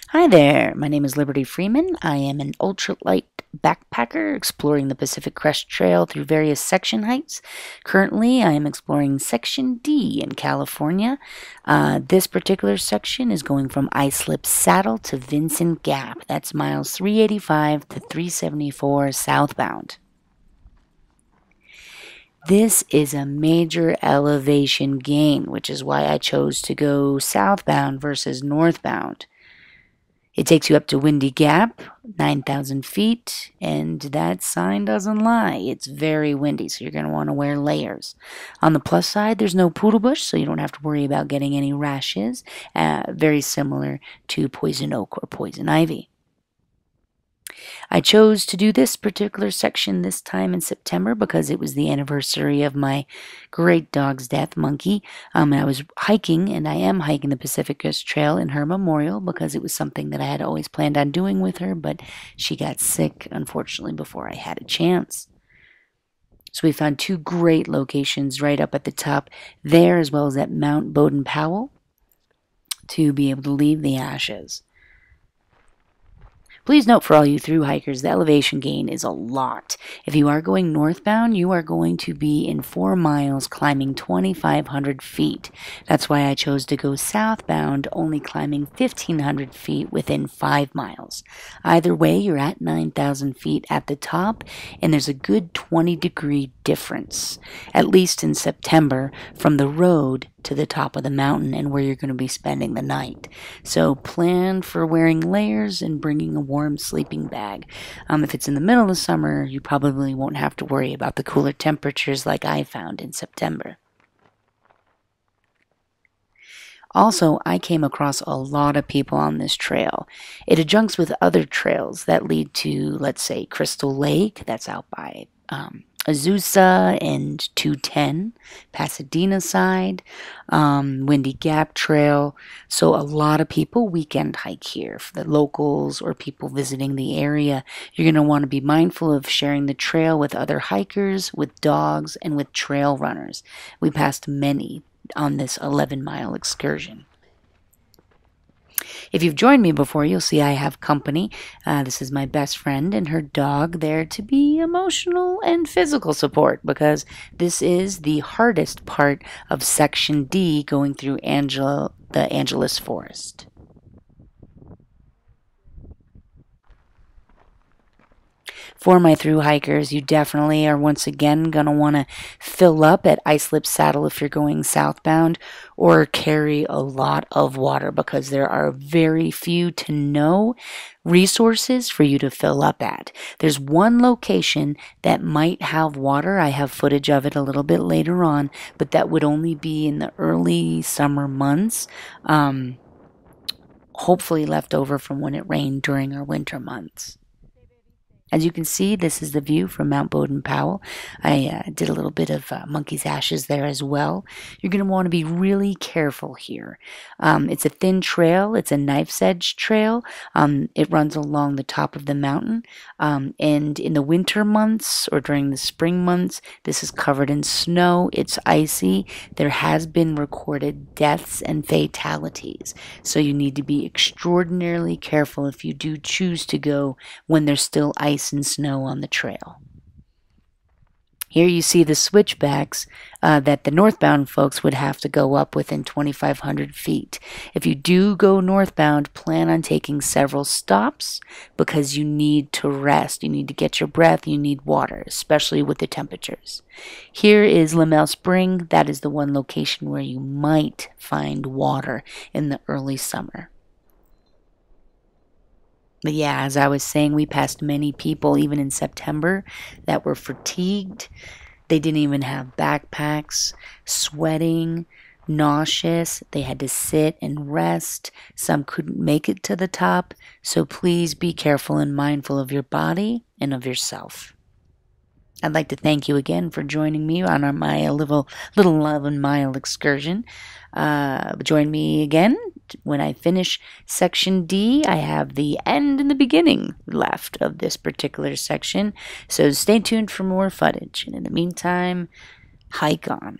Hi there, my name is Liberty Freeman. I am an ultralight backpacker exploring the Pacific Crest Trail through various section heights. Currently, I am exploring Section D in California. This particular section is going from Islip Saddle to Vincent Gap. That's miles 385 to 374 southbound. This is a major elevation gain, which is why I chose to go southbound versus northbound. It takes you up to Windy Gap, 9,000 feet, and that sign doesn't lie. It's very windy, so you're going to want to wear layers. On the plus side, there's no poodle bush, so you don't have to worry about getting any rashes, very similar to poison oak or poison ivy. I chose to do this particular section this time in September because it was the anniversary of my great dog's death, Monkey. I was hiking, and I am hiking the Pacific Crest Trail in her memorial because it was something that I had always planned on doing with her, but she got sick, unfortunately, before I had a chance. So we found two great locations right up at the top there, as well as at Mt.Bowden-Powell, to be able to leave the ashes. Please note for all you through hikers, the elevation gain is a lot. If you are going northbound, you are going to be in 4 miles climbing 2,500 feet. That's why I chose to go southbound, only climbing 1,500 feet within 5 miles. Either way, you're at 9,000 feet at the top, and there's a good 20-degree difference, at least in September, from the road to the top of the mountain and where you're going to be spending the night. So plan for wearing layers and bringing a warm sleeping bag. If it's in the middle of summer, you probably won't have to worry about the cooler temperatures like I found in September. Also, I came across a lot of people on this trail. It adjuncts with other trails that lead to, let's say, Crystal Lake, that's out by Azusa and 210, Pasadena side, Windy Gap Trail. So a lot of people weekend hike here for the locals or people visiting the area. You're going to want to be mindful of sharing the trail with other hikers, with dogs, and with trail runners. We passed many on this 11-mile excursion. If you've joined me before, you'll see I have company. This is my best friend and her dog there to be emotional and physical support because this is the hardest part of Section D going through the Angeles Forest. For my through hikers, you definitely are once again going to want to fill up at Islip Saddle if you're going southbound, or carry a lot of water because there are very few to no resources for you to fill up at. There's one location that might have water. I have footage of it a little bit later on, but that would only be in the early summer months. Hopefully left over from when it rained during our winter months. As you can see, this is the view from Mt.Bowden-Powell. I did a little bit of Monkey's Ashes there as well. You're going to want to be really careful here. It's a thin trail. It's a knife's edge trail. It runs along the top of the mountain. And in the winter months or during the spring months, this is covered in snow. It's icy. There has been recorded deaths and fatalities. So you need to be extraordinarily careful if you do choose to go when there's still ice and snow on the trail. Here you see the switchbacks that the northbound folks would have to go up within 2,500 feet. If you do go northbound, plan on taking several stops because you need to rest. You need to get your breath. You need water, especially with the temperatures. Here is Lamel Spring. That is the one location where you might find water in the early summer. But yeah, as I was saying, we passed many people, even in September, that were fatigued. They didn't even have backpacks, sweating, nauseous. They had to sit and rest. Some couldn't make it to the top. So please be careful and mindful of your body and of yourself. I'd like to thank you again for joining me on my little 11-mile excursion. Join me again when I finish Section D. I have the end and the beginning left of this particular section. So stay tuned for more footage. And in the meantime, hike on.